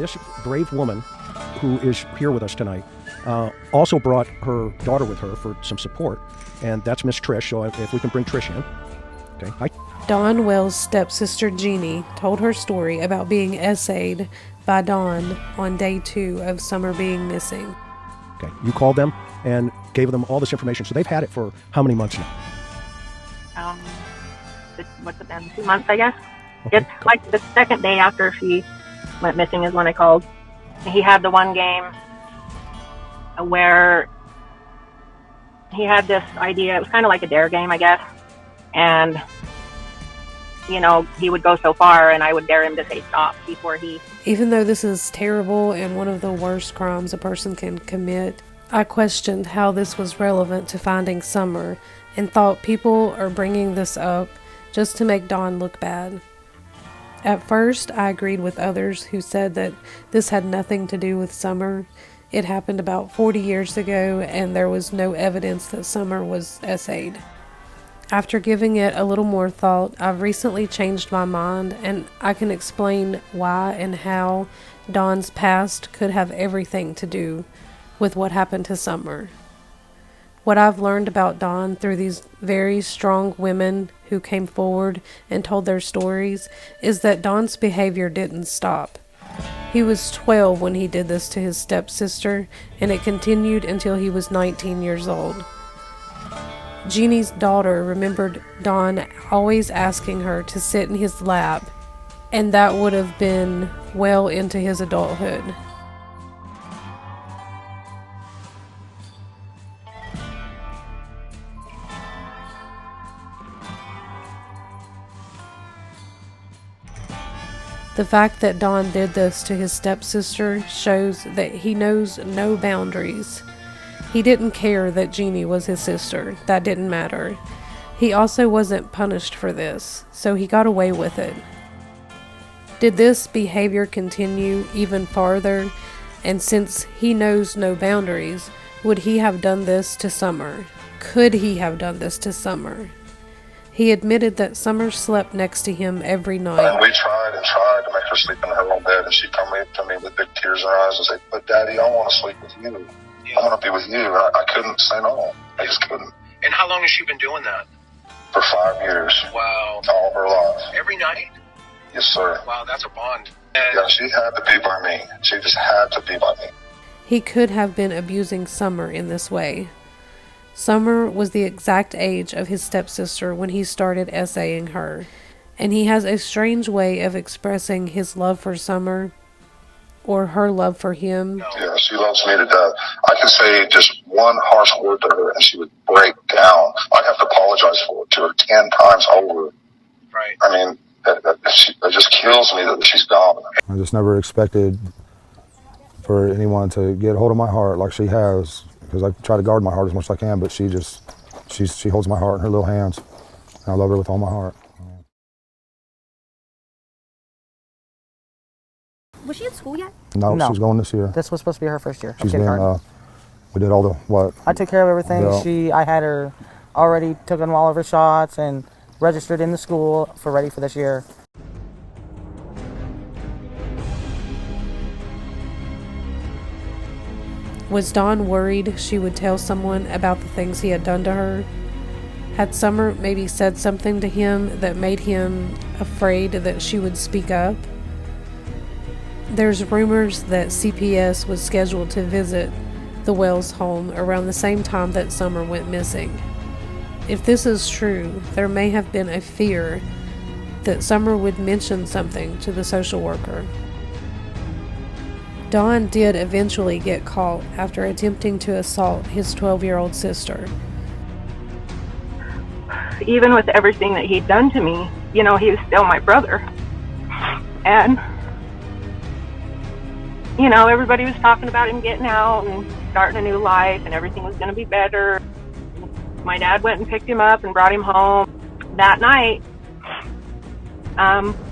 this brave woman who is here with us tonight also brought her daughter with her for some support, and that's Miss Trish. So if we can bring Trish in. Okay. Hi. Dawn Wells' stepsister Jeannie told her story about being essayed by Dawn on day 2 of Summer being missing. Okay. You called them and gave them all this information. So they've had it for how many months now? What's it been? 2 months, I guess. Okay. It's like the second day after she went missing is when I called. He had the one game where he had this idea. It was kind of like a dare game, I guess. And, you know, he would go so far and I would dare him to say stop before he... Even though this is terrible and one of the worst crimes a person can commit, I questioned how this was relevant to finding Summer and thought people are bringing this up just to make Dawn look bad. At first, I agreed with others who said that this had nothing to do with Summer. It happened about 40 years ago and there was no evidence that Summer was essayed. After giving it a little more thought, I've recently changed my mind, and I can explain why and how Dawn's past could have everything to do with what happened to Summer. What I've learned about Dawn through these very strong women who came forward and told their stories is that Dawn's behavior didn't stop. He was 12 when he did this to his stepsister, and it continued until he was 19 years old. Jeannie's daughter remembered Dawn always asking her to sit in his lap, and that would have been well into his adulthood. The fact that Dawn did this to his stepsister shows that he knows no boundaries. He didn't care that Jeannie was his sister. That didn't matter. He also wasn't punished for this, so he got away with it. Did this behavior continue even farther? And since he knows no boundaries, would he have done this to Summer? Could he have done this to Summer? He admitted that Summer slept next to him every night. And we tried and tried to make her sleep in her own bed, and she'd come to me with big tears in her eyes and say, "But Daddy, I want to sleep with you. I want to be with you." And I couldn't say no. I just couldn't. And how long has she been doing that? For 5 years. Wow. All her life. Every night? Yes, sir. Wow, that's a bond. Yeah, she had to be by me. She just had to be by me. He could have been abusing Summer in this way. Summer was the exact age of his stepsister when he started essaying her, and he has a strange way of expressing his love for Summer, or her love for him. Yeah, she loves me to death. I could say just one harsh word to her and she would break down. I'd have to apologize for it to her 10 times over. Right. I mean, it just kills me that she's gone. I just never expected for anyone to get a hold of my heart like she has, because I try to guard my heart as much as I can, but she holds my heart in her little hands, and I love her with all my heart. Was she in school yet? No, she's going this year. This was supposed to be her first year. She's been, we did all the, what? I took care of everything. I had her already taken all of her shots and registered in the school for ready for this year. Was Dawn worried she would tell someone about the things he had done to her? Had Summer maybe said something to him that made him afraid that she would speak up? There's rumors that CPS was scheduled to visit the Wells home around the same time that Summer went missing. If this is true, there may have been a fear that Summer would mention something to the social worker. Dawn did eventually get caught after attempting to assault his 12-year-old sister. Even with everything that he'd done to me, you know, he was still my brother. And, you know, everybody was talking about him getting out and starting a new life and everything was going to be better. My dad went and picked him up and brought him home. That night,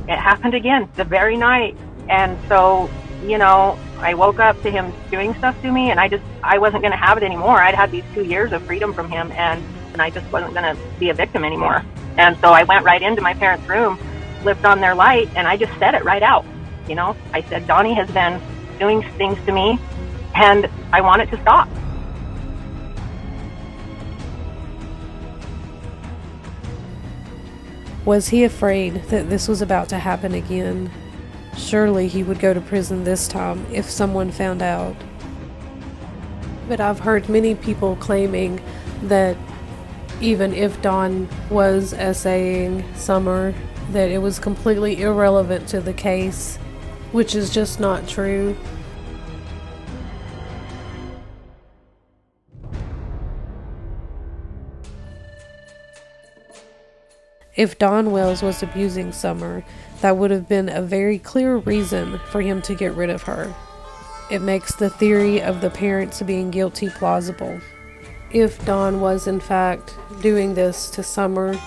it happened again, the very night. And so, you know, I woke up to him doing stuff to me, and I wasn't going to have it anymore. I'd had these 2 years of freedom from him, and I just wasn't going to be a victim anymore. And so I went right into my parents' room, flipped on their light, and I just said it right out. You know, I said, Donnie has been doing things to me, and I want it to stop. Was he afraid that this was about to happen again? Surely he would go to prison this time if someone found out. But I've heard many people claiming that even if Don was essaying Summer, that it was completely irrelevant to the case, which is just not true. If Don Wells was abusing Summer, that would have been a very clear reason for him to get rid of her. It makes the theory of the parents being guilty plausible. If Don was in fact doing this to Summer,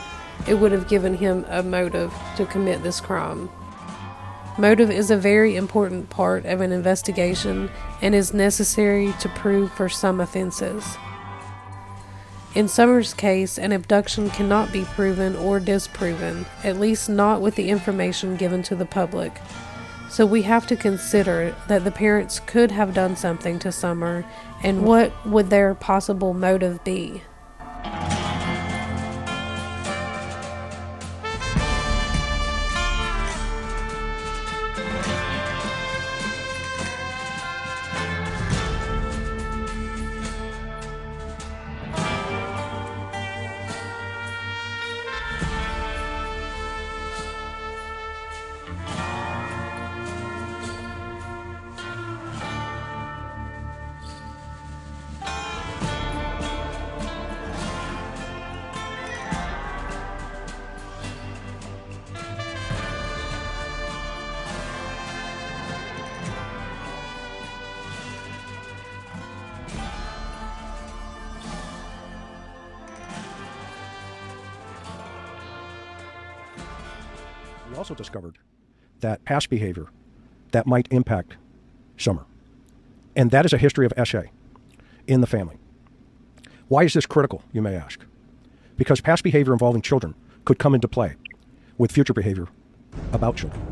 it would have given him a motive to commit this crime. Motive is a very important part of an investigation and is necessary to prove for some offenses. In Summer's case, an abduction cannot be proven or disproven, at least not with the information given to the public. So we have to consider that the parents could have done something to Summer, and what would their possible motive be? We also discovered that past behavior that might impact Summer. And that is a history of SA in the family. Why is this critical, you may ask? Because past behavior involving children could come into play with future behavior about children.